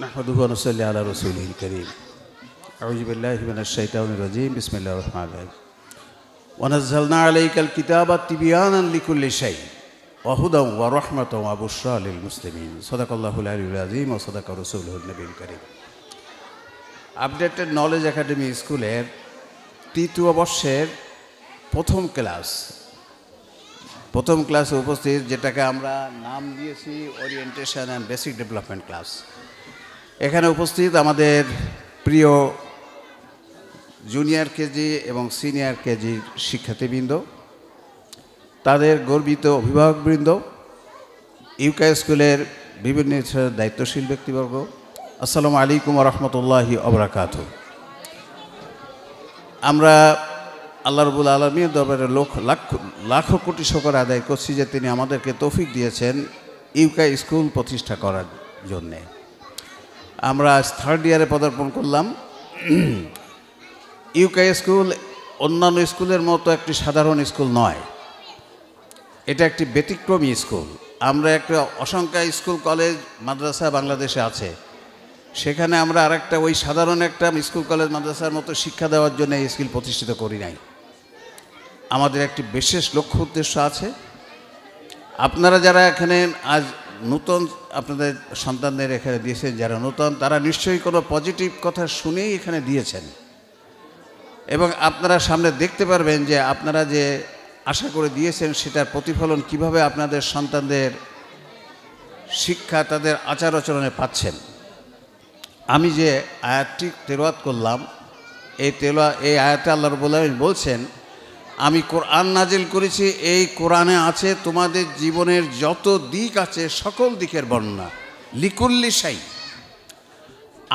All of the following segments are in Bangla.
نحمده ونصلي على رسوله الكريم أعوذ بالله من الشيطان الرجيم بسم الله الرحمن الرحيم ونزلنا عليك الكتاب تبيانا لكل شيء وهدى ورحمة وبشرى للمسلمين صدق الله العلي العظيم وصدق رسوله النبي الكريم আপডেটেড নলেজ একাডেমি স্কুলের তৃতীয় বর্ষের প্রথম ক্লাসে উপস্থিত, যেটাকে আমরা নাম দিয়েছি orientation and basic development class. এখানে উপস্থিত আমাদের প্রিয় জুনিয়র কেজি এবং সিনিয়র কেজির শিক্ষার্থীবৃন্দ, তাদের গর্বিত অভিভাবকবৃন্দ, ইউকে স্কুলের বিভিন্ন দায়িত্বশীল ব্যক্তিবর্গ, আসসালামু আলাইকুম ওয়া রাহমাতুল্লাহি ওয়া বারাকাতুহু। আমরা আল্লাহ রাব্বুল আলামিনের দরবারে লাখো কোটি শুকর আদায় করছি যে তিনি আমাদেরকে তৌফিক দিয়েছেন ইউকে স্কুল প্রতিষ্ঠা করার জন্যে। আমরা আজ থার্ড ইয়ারে পদার্পণ করলাম। ইউকে স্কুল অন্যান্য স্কুলের মতো একটি সাধারণ স্কুল নয়, এটা একটি ব্যতিক্রমী স্কুল। আমরা একটা অসংখ্য স্কুল কলেজ মাদ্রাসা বাংলাদেশে আছে, সেখানে আমরা আরেকটা ওই সাধারণ একটা স্কুল কলেজ মাদ্রাসার মতো শিক্ষা দেওয়ার জন্য এই স্কুল প্রতিষ্ঠিত করি নাই। আমাদের একটি বিশেষ লক্ষ্য উদ্দেশ্য আছে। আপনারা যারা এখানে আজ নতুন আপনাদের সন্তানদের এখানে দিয়েছেন, যারা নতুন, তারা নিশ্চয়ই কোনো পজিটিভ কথা শুনেই এখানে দিয়েছেন, এবং আপনারা সামনে দেখতে পারবেন যে আপনারা যে আশা করে দিয়েছেন সেটার প্রতিফলন কিভাবে আপনাদের সন্তানদের শিক্ষা, তাদের আচার আচরণে পাচ্ছেন। আমি যে আয়াতটি তেলাওয়াত করলাম, এই আয়াতে আল্লাহ রাব্বুল আলামিন বলছেন, আমি কোরআন নাজিল করেছি, এই কোরআনে আছে তোমাদের জীবনের যত দিক আছে সকল দিকের বর্ণনা, লিকুল্লি শাই।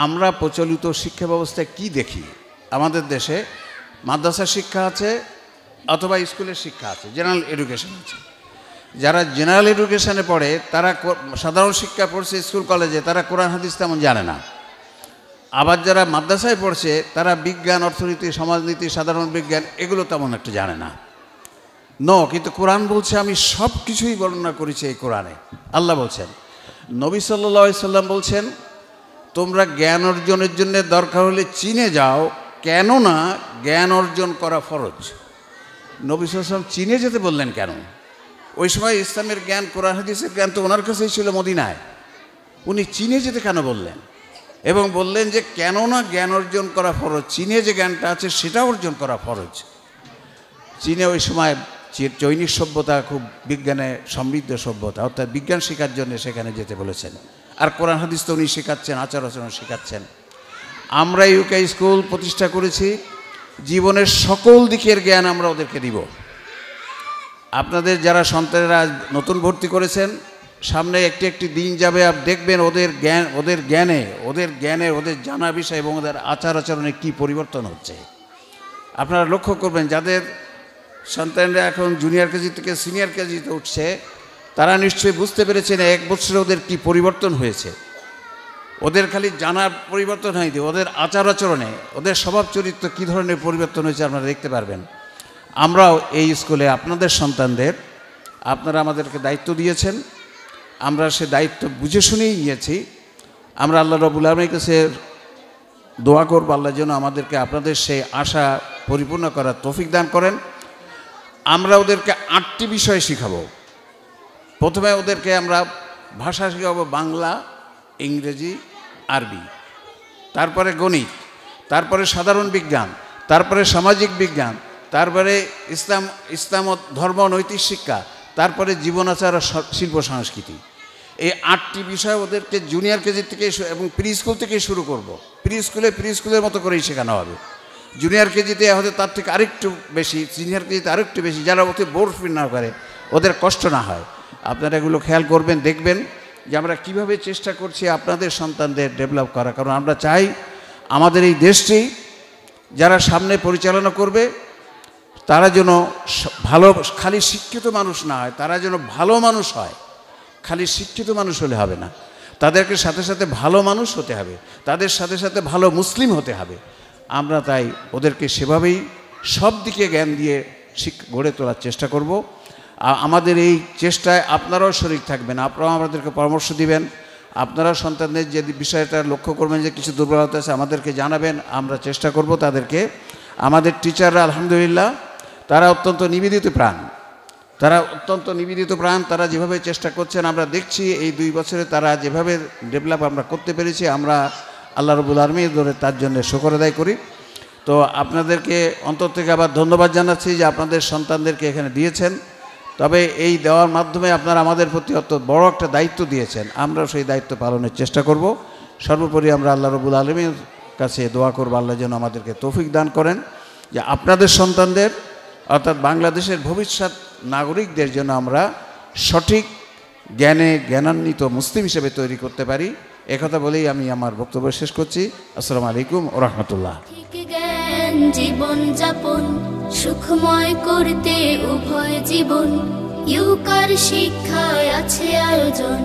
আমরা প্রচলিত শিক্ষা ব্যবস্থায় কি দেখি? আমাদের দেশে মাদ্রাসা শিক্ষা আছে অথবা স্কুলের শিক্ষা আছে, জেনারেল এডুকেশন আছে। যারা জেনারেল এডুকেশনে পড়ে, তারা সাধারণ শিক্ষা পড়ছে স্কুল কলেজে, তারা কোরআন হাদিস তেমন জানে না। আবার যারা মাদ্রাসায় পড়ছে, তারা বিজ্ঞান, অর্থনীতি, সমাজনীতি, সাধারণ বিজ্ঞান এগুলো তেমন একটু জানে না। কিন্তু কোরআন বলছে আমি সব কিছুই বর্ণনা করেছি এই কোরআনে। আল্লাহ বলছেন, নবী সাল্লাল্লাহু আলাইহি সাল্লাম বলছেন, তোমরা জ্ঞান অর্জনের জন্য দরকার হলে চীনে যাও, কেননা জ্ঞান অর্জন করা ফরজ। নবী সাল্লাল্লাহু আলাইহি সাল্লাম চীনে যেতে বললেন কেন? ওই সময় ইসলামের জ্ঞান, কোরআন হাদিসের জ্ঞান তো ওনার কাছেই ছিল মদিনায়। উনি চীনে যেতে কেন বললেন? এবং বললেন যে কেননা জ্ঞান অর্জন করা ফরজ, চীনে যে জ্ঞানটা আছে সেটা অর্জন করা ফরজ। চীনে ওই সময় চৈনিক সভ্যতা খুব বিজ্ঞানে সমৃদ্ধ সভ্যতা, অর্থাৎ বিজ্ঞান শেখার জন্য সেখানে যেতে বলেছেন। আর কোরআন হাদিস তো উনি শেখাচ্ছেন, আচার আচরণ শেখাচ্ছেন। আমরা ইউকে স্কুল প্রতিষ্ঠা করেছি, জীবনের সকল দিকের জ্ঞান আমরা ওদেরকে দিব। আপনাদের যারা সন্তানেরা নতুন ভর্তি করেছেন, সামনে একটি দিন যাবে, আপনি দেখবেন ওদের জ্ঞানে ওদের জানা বিষয় এবং ওদের আচার আচরণে কী পরিবর্তন হচ্ছে। আপনারা লক্ষ্য করবেন, যাদের সন্তানরা এখন জুনিয়র কেজি থেকে সিনিয়র কেজিতে উঠছে, তারা নিশ্চয়ই বুঝতে পেরেছেন এক বছরে ওদের কী পরিবর্তন হয়েছে। ওদের খালি জানার পরিবর্তন হয়নি, ওদের আচার আচরণে, ওদের স্বভাব চরিত্র কী ধরনের পরিবর্তন হয়েছে আপনারা দেখতে পারবেন। আমরাও এই স্কুলে আপনাদের সন্তানদের, আপনারা আমাদেরকে দায়িত্ব দিয়েছেন, আমরা সে দায়িত্ব বুঝে শুনেই নিয়েছি। আমরা আল্লাহ রাব্বুল আলামিনের কাছে দোয়া করব, আল্লাহ যেন আমাদেরকে আপনাদের সেই আশা পরিপূর্ণ করার তৌফিক দান করেন। আমরা ওদেরকে 8টি বিষয় শিখাবো। প্রথমে ওদেরকে আমরা ভাষা শিখাবো, বাংলা, ইংরেজি, আরবি, তারপরে গণিত, তারপরে সাধারণ বিজ্ঞান, তারপরে সামাজিক বিজ্ঞান, তারপরে ইসলাম ধর্ম নৈতিক শিক্ষা, তারপরে জীবনাচার ও শিল্প সংস্কৃতি। এই 8টি বিষয় ওদেরকে জুনিয়র কেজি থেকে এবং প্রি স্কুল থেকেই শুরু করব। প্রি স্কুলের মতো করেই শেখানো হবে। জুনিয়র কেজিতে হয়তো তার থেকে আরেকটু বেশি, সিনিয়র কেজিতে আরেকটু বেশি, যারা ওতে বোর ফিল না করে, ওদের কষ্ট না হয়। আপনারা এগুলো খেয়াল করবেন, দেখবেন যে আমরা কীভাবে চেষ্টা করছি আপনাদের সন্তানদের ডেভেলপ করা। কারণ আমরা চাই আমাদের এই দেশটি যারা সামনে পরিচালনা করবে, তারা যেন খালি শিক্ষিত মানুষ না হয়, তারা যেন ভালো মানুষ হয়। খালি শিক্ষিত মানুষ হলে হবে না, তাদেরকে সাথে সাথে ভালো মানুষ হতে হবে, তাদের সাথে সাথে ভালো মুসলিম হতে হবে। আমরা তাই ওদেরকে সেভাবেই সব দিকে জ্ঞান দিয়ে গড়ে তোলার চেষ্টা করব। আমাদের এই চেষ্টায় আপনারাও শরীক থাকবেন, আপনারাও আমাদেরকে পরামর্শ দিবেন। আপনারা সন্তানদের যে বিষয়টা লক্ষ্য করবেন যে কিছু দুর্বলতা আছে আমাদেরকে জানাবেন, আমরা চেষ্টা করব তাদেরকে। আমাদের টিচাররা আলহামদুলিল্লাহ তারা অত্যন্ত নিবেদিত প্রাণ, তারা যেভাবে চেষ্টা করছেন আমরা দেখছি এই 2 বছরে তারা যেভাবে ডেভেলপ আমরা করতে পেরেছি, আমরা আল্লাহ রাব্বুল আলামিনের দরবারে তার জন্য শুকর আদায় করি। তো আপনাদেরকে অন্তর থেকে আবার ধন্যবাদ জানাচ্ছি যে আপনাদের সন্তানদেরকে এখানে দিয়েছেন। তবে এই দেওয়ার মাধ্যমে আপনারা আমাদের প্রতি অত বড় একটা দায়িত্ব দিয়েছেন, আমরাও সেই দায়িত্ব পালনের চেষ্টা করব। সর্বোপরি আমরা আল্লাহ রাব্বুল আলামিনের কাছে দোয়া করব আল্লাহ যেন আমাদেরকে তৌফিক দান করেন যে আপনাদের সন্তানদের অর্থাৎ বাংলাদেশের ভবিষ্যৎ নাগরিকদের জন্য আমরা সঠিক জ্ঞানান্বিত মুসলিম হিসেবে তৈরি করতে পারি। একথা বলেই আমি আমার বক্তব্য শেষ করছি। আসসালামু আলাইকুম ওয়া রাহমাতুল্লাহ। জীবন যাপন সুখময় করতে উভয় জীবন ইউকার শিক্ষায় আছে আয়োজন।